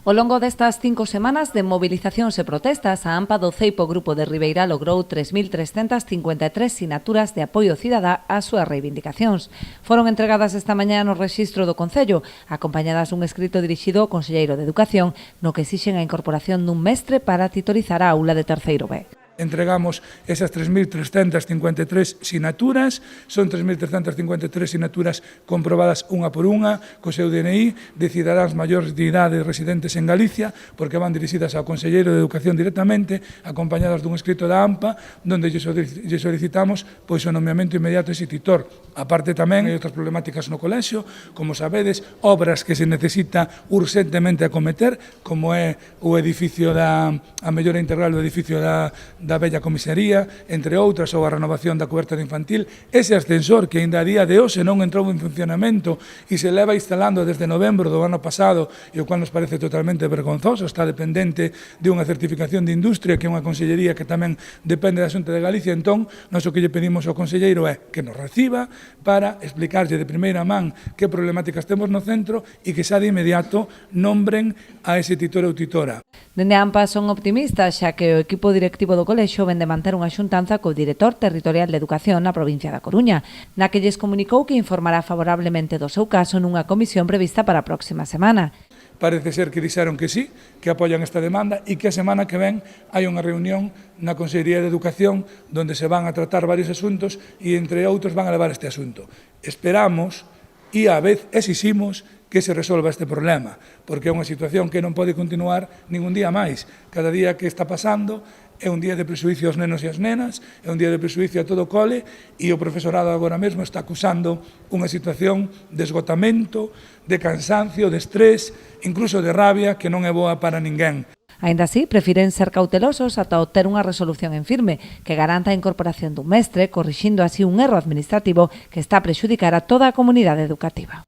Ao longo destas 5 semanas de movilizacións e protestas, a AMPA do Ceipo Grupo de Ribeira logrou 3.353 sinaturas de apoio cidadá ás súas reivindicacións. Foron entregadas esta mañá no rexistro do Concello, acompañadas dun escrito dirixido ao Conselleiro de Educación, no que exixen a incorporación dun mestre para titorizar a aula de terceiro B. Entregamos esas 3.353 sinaturas, son 3.353 sinaturas comprobadas unha por unha, co seu DNI, de cidadáns maiores de idade residentes en Galicia, porque van dirixidas ao Conselleiro de Educación directamente, acompañadas dun escrito da AMPA, onde lle solicitamos o nomeamento inmediato ese titor. A parte tamén hai outras problemáticas no colexio, como sabedes, obras que se necesita urgentemente acometer, como é o edificio a mellora integral do edificio da bella comisaría, entre outras, ou a renovación da coberta infantil, ese ascensor que ainda a día de hoxe non entrou en funcionamento e se leva instalando desde novembro do ano pasado, e o cual nos parece totalmente vergonzoso, está dependente de unha certificación de industria, que é unha consellería que tamén depende da Xunta de Galicia. Entón, nós o que lle pedimos ao conselleiro é que nos reciba para explicarlle de primeira man que problemáticas temos no centro e que xa de inmediato nombren a ese titor ou titora. Dende a AMPA son optimistas, xa que o equipo directivo do colexio ven de manter unha xuntanza co director territorial de Educación na provincia da Coruña, na que lles comunicou que informará favorablemente do seu caso nunha comisión prevista para a próxima semana. Parece ser que dixeron que sí, que apoian esta demanda e que a semana que ven hai unha reunión na Consellería de Educación onde se van a tratar varios asuntos e entre outros van a levar este asunto. Esperamos e a vez exiximos que se resolva este problema, porque é unha situación que non pode continuar ningún día máis. Cada día que está pasando é un día de prexuicio aos nenos e as nenas, é un día de prexuicio a todo o cole e o profesorado agora mesmo está acusando unha situación de esgotamento, de cansancio, de estrés, incluso de rabia, que non é boa para ninguén. Aínda así, prefiren ser cautelosos ata obter unha resolución en firme que garanta a incorporación dun mestre, corrixindo así un erro administrativo que está a prexudicar a toda a comunidade educativa.